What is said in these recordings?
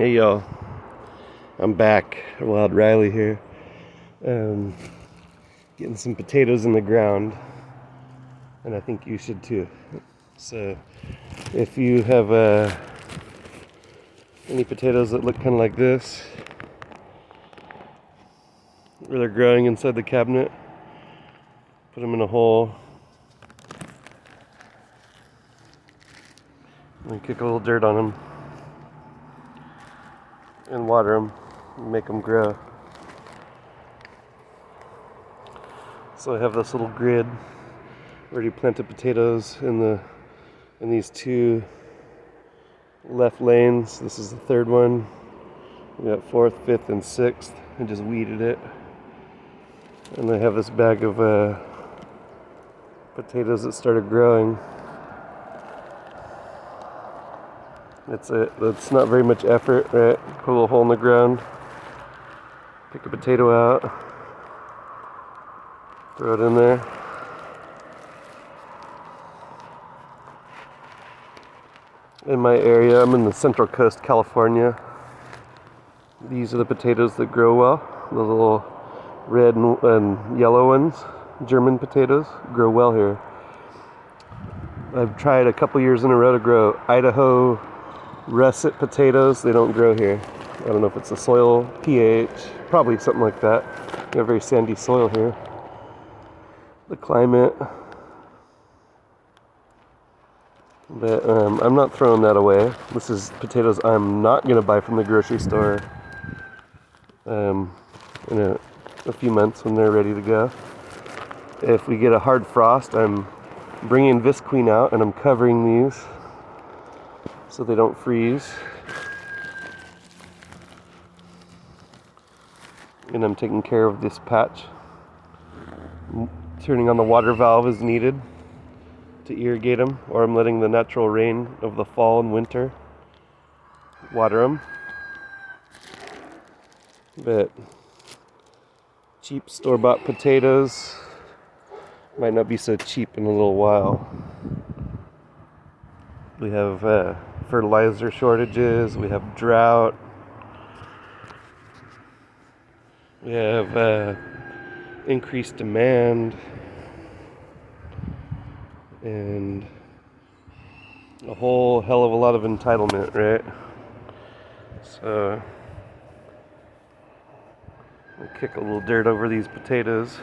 Hey y'all, I'm back. Wild Riley here. Getting some potatoes in the ground, and I think you should too. So, if you have any potatoes that look kind of like this, where they're growing inside the cabinet, put them in a hole, and kick a little dirt on them, and water them, and make them grow. So I have this little grid. Already planted potatoes in these two left lanes. This is the third one. We got fourth, fifth, and sixth. I just weeded it. And I have this bag of potatoes that started growing. It's not very much effort, right? Put a little hole in the ground, pick a potato out, throw it in there. In my area, I'm in the Central Coast, California. These are the potatoes that grow well. The little red and yellow ones, German potatoes, grow well here. I've tried a couple years in a row to grow Idaho russet potatoes. They don't grow here. I don't know if it's the soil, pH, probably something like that. We have very sandy soil here. The climate. But I'm not throwing that away. This is potatoes I'm not going to buy from the grocery store in a few months when they're ready to go. If we get a hard frost, I'm bringing Visqueen out and I'm covering these so they don't freeze. And I'm taking care of this patch. Turning on the water valve as needed to irrigate them, or I'm letting the natural rain of the fall and winter water them. But cheap store-bought potatoes might not be so cheap in a little while. We have fertilizer shortages, we have drought, we have increased demand, and a whole hell of a lot of entitlement, right? So I'll kick a little dirt over these potatoes.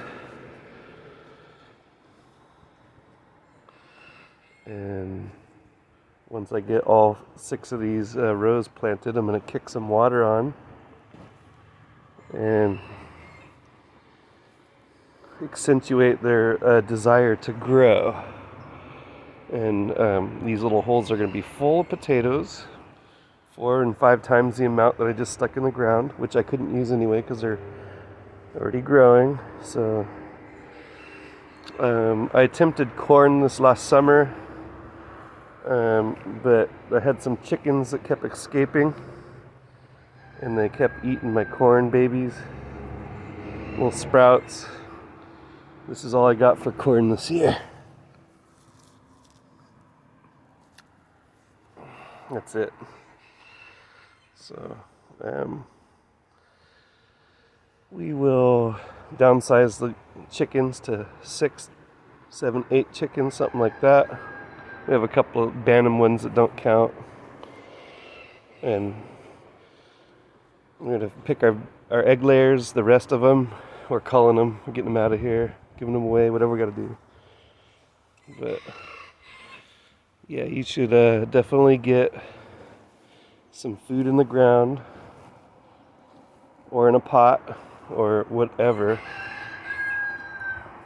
And once I get all 6 of these rows planted, I'm going to kick some water on and accentuate their desire to grow. And these little holes are going to be full of potatoes, 4 and 5 times the amount that I just stuck in the ground, which I couldn't use anyway because they're already growing. So I attempted corn this last summer, but I had some chickens that kept escaping, and they kept eating my corn babies, little sprouts. This is all I got for corn this year. That's it. So, we will downsize the chickens to 6, 7, 8 chickens, something like that. We have a couple of Bantam ones that don't count. And we're going to pick our egg layers, the rest of them. We're culling them, we're getting them out of here, giving them away, whatever we got to do. But yeah, you should definitely get some food in the ground or in a pot or whatever.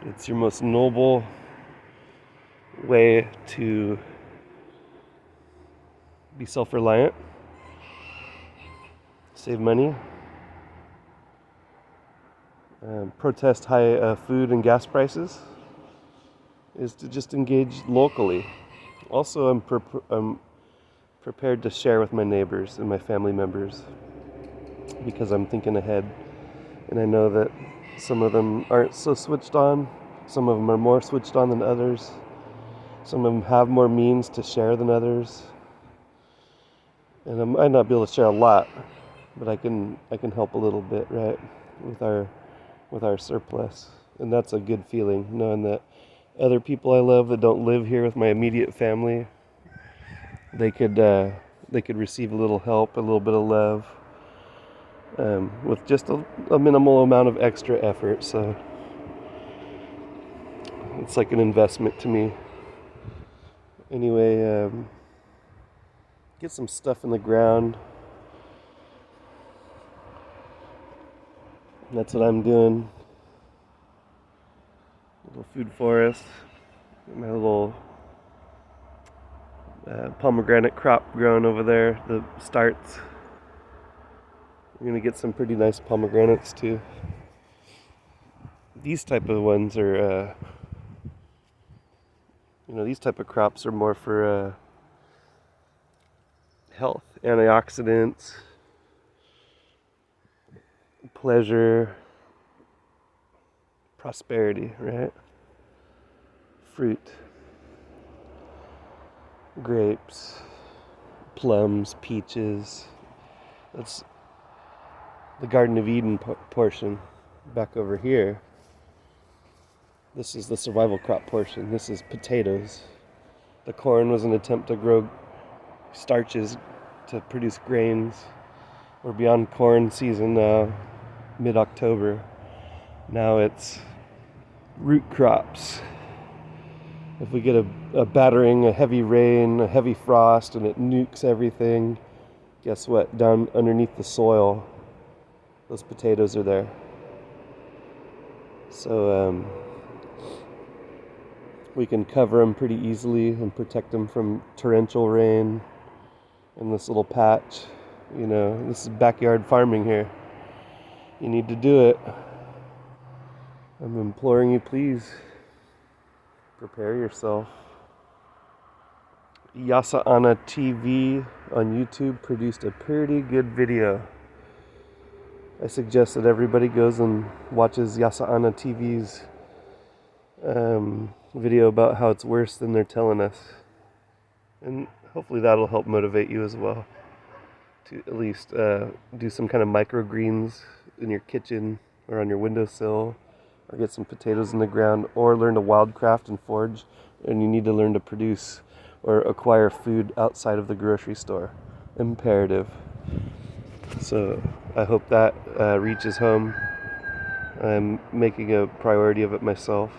It's your most noble way to be self-reliant, save money, protest high food and gas prices, is to just engage locally. Also, I'm prepared to share with my neighbors and my family members because I'm thinking ahead, and I know that some of them aren't so switched on, some of them are more switched on than others, some of them have more means to share than others, And I might not be able to share a lot, but I can help a little bit, right, with our surplus. And that's a good feeling, knowing that other people I love that don't live here with my immediate family, they could receive a little help, a little bit of love, with just a minimal amount of extra effort. So it's like an investment to me. Anyway, get some stuff in the ground. That's what I'm doing. Little food forest. My little pomegranate crop growing over there. The starts. We're gonna get some pretty nice pomegranates too. These type of ones are, these type of crops are more for health, antioxidants, pleasure, prosperity, right? Fruit, grapes, plums, peaches. That's the Garden of Eden portion back over here. This is the survival crop portion. This is potatoes. The corn was an attempt to grow starches to produce grains. We're beyond corn season now, mid-October. Now it's root crops. If we get a battering, a heavy rain, a heavy frost, and it nukes everything, guess what? Down underneath the soil, those potatoes are there. So we can cover them pretty easily and protect them from torrential rain in this little patch. This is backyard farming here. You need to do it. I'm imploring you, please. Prepare yourself. Yasa Ana TV on YouTube produced a pretty good video. I suggest that everybody goes and watches Yasa Ana TV's video about how it's worse than they're telling us. And hopefully that'll help motivate you as well to at least do some kind of microgreens in your kitchen or on your windowsill, or get some potatoes in the ground, or learn to wildcraft and forage. And you need to learn to produce or acquire food outside of the grocery store. Imperative. So I hope that reaches home. I'm making a priority of it myself,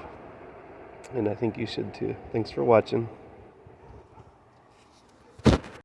and I think you should too. Thanks for watching.